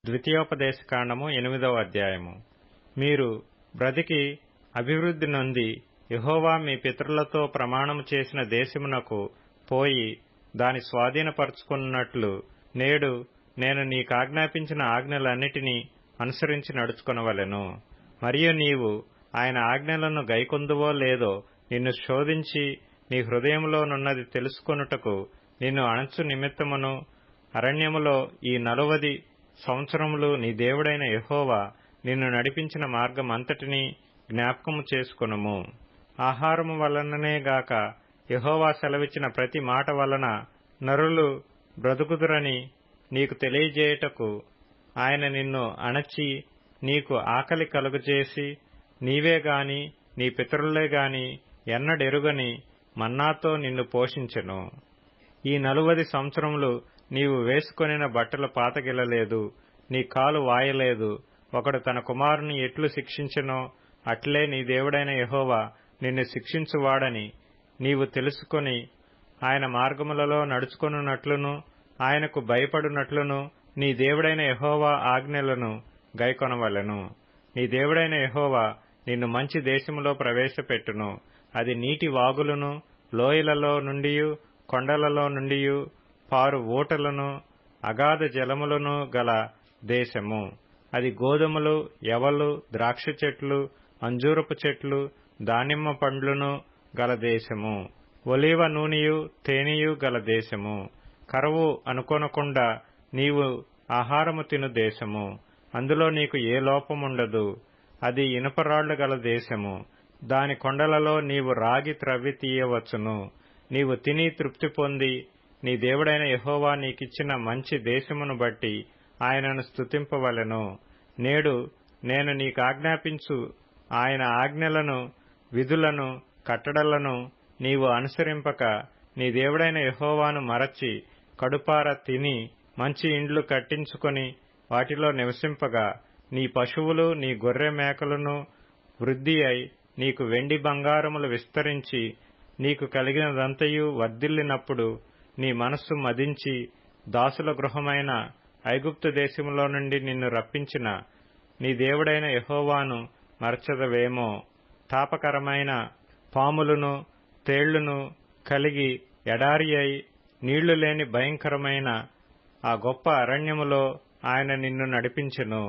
ద్వితీయోపదేశకాండము 8వ అధ్యాయము. మీరు బ్రతికి అభివృద్ధి నొంది యెహోవా మీ పితరులతో ప్రమాణము చేసిన దేశమునకు పోయి దాని స్వాధీనపరచుకున్నట్లు నేడు నేను నీకాజ్ఞాపించిన ఆజ్ఞలన్నిటినీ అనుసరించి నడుచుకొనవలెను. మరియు నీవు ఆయన ఆజ్ఞలను గైకొందువో లేదో నిన్ను శోధించి నీ హృదయములోనున్నది తెలుసుకొనుటకు నిన్ను అణచు నిమిత్తమును అరణ్యములో ఈ 40 సంవత్సరములు నీ దేవుడైన యెహోవా నిన్ను నడిపించిన మార్గమంతటినీ జ్ఞాపకము చేసుకొనుము. ఆహారము వలననేగాక యెహోవా సెలవిచ్చిన ప్రతి మాట వలన నరులు బ్రతుకుదురని నీకు తెలియజేయుటకు ఆయన నిన్ను అణచి నీకు ఆకలి కలుగజేసి నీవే గాని నీ పితరులే గాని ఎన్నడెరుగని మన్నాతో నిన్ను పోషించెను. ఈ 40 సంవత్సరములు నీవు వేసుకొనిన బట్టలు పాతగిలలేదు, నీ కాలు వాయలేదు. ఒకడు తన కుమారుని ఎట్లు శిక్షించెనో అట్లే నీ దేవుడైన యెహోవా నిన్ను శిక్షించువాడని నీవు తెలుసుకొని ఆయన మార్గములలో నడుచుకొనున్నట్లును ఆయనకు భయపడునట్లును నీ దేవుడైన యెహోవా ఆజ్ఞలను గైకొనవలెను. నీ దేవుడైన యెహోవా నిన్ను మంచి దేశములో ప్రవేశపెట్టును. అది నీటి వాగులను లోయలలో నుండియు కొండలలో నుండియు పారు ఊటలను అగాధ జలములను గల దేశము. అది గోధుమలు, యవలు, ద్రాక్ష చెట్లు, అంజూరపు చెట్లు, దానిమ్మ పండ్లును గల దేశము. ఒలీవ నూనెయు తేనెయు గల దేశము. కరువు అనుకొనకుండా నీవు ఆహారము తిను దేశము. అందులో నీకు ఏ లోపముండదు. అది ఇనుపరాళ్లు గల దేశము. దాని కొండలలో నీవు రాగి త్రవ్వి తీయవచ్చును. నీవు తిని తృప్తి పొంది నీ దేవుడైన యెహోవా నీకిచ్చిన మంచి దేశమును బట్టి ఆయనను స్తుతింపవలెను. నేడు నేను నీకాజ్ఞాపించు ఆయన ఆజ్ఞలను, విధులను, కట్టడలను నీవు అనుసరింపక నీ దేవుడైన యెహోవాను మరచి కడుపార తిని మంచి ఇండ్లు కట్టించుకొని వాటిలో నివసింపగా నీ పశువులు నీ గొర్రె మేకలను వృద్ధి అయి నీకు వెండి బంగారములు విస్తరించి నీకు కలిగినదంతయు వర్ధిల్లినప్పుడు నీ మనస్సు మదించి దాసుల గృహమైన ఐగుప్తు దేశములో నుండి నిన్ను రప్పించిన నీ దేవుడైన యెహోవాను మరచదవేమో. తాపకరమైన పాములను తేళ్లును కలిగి ఎడారి అయి నీళ్లు లేని భయంకరమైన ఆ గొప్ప అరణ్యములో ఆయన నిన్ను నడిపించెను.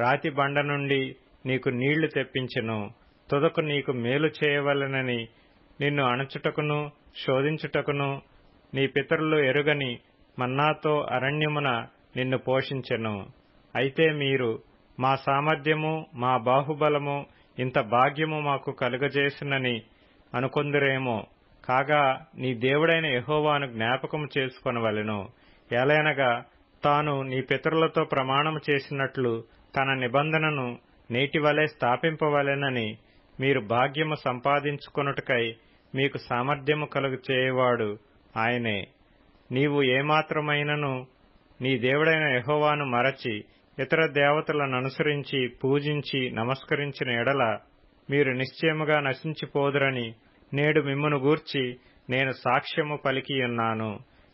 రాతి బండ నుండి నీకు నీళ్లు తెప్పించెను. తుదకు నీకు మేలు చేయవలెనని నిన్ను అణచుటకును శోధించుటకును నీ పితరులు ఎరుగని మన్నాతో అరణ్యమున నిన్ను పోషించెను. అయితే మీరు మా సామర్థ్యము మా బాహుబలము ఇంత భాగ్యము మాకు కలుగజేసినని అనుకొందురేమో. కాగా నీ దేవుడైన యెహోవాను జ్ఞాపకము చేసుకొనవలెను. ఏలైనగా తాను నీ పితరులతో ప్రమాణము చేసినట్లు తన నిబంధనను నేటివలే స్థాపింపవలెనని మీరు భాగ్యము సంపాదించుకొనుటకై మీకు సామర్థ్యము కలుగు చేయువాడు ఆయనే. నీవు ఏమాత్రమైనను నీ దేవుడైన యెహోవాను మరచి ఇతర దేవతలను అనుసరించి పూజించి నమస్కరించిన ఎడల మీరు నిశ్చయముగా నశించిపోదురని నేడు మిమ్మును గూర్చి నేను సాక్ష్యము పలికియున్నాను.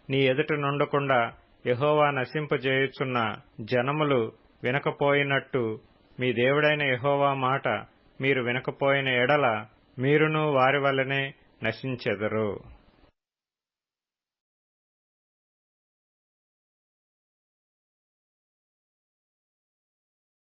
నీ ఎదుట నుండకుండా యెహోవా నశింపజేయుచున్న జనములు వినకపోయినట్టు మీ దేవుడైన యెహోవా మాట మీరు వినకపోయిన ఎడల మీరును వారి వల్లనే నశించెదరు.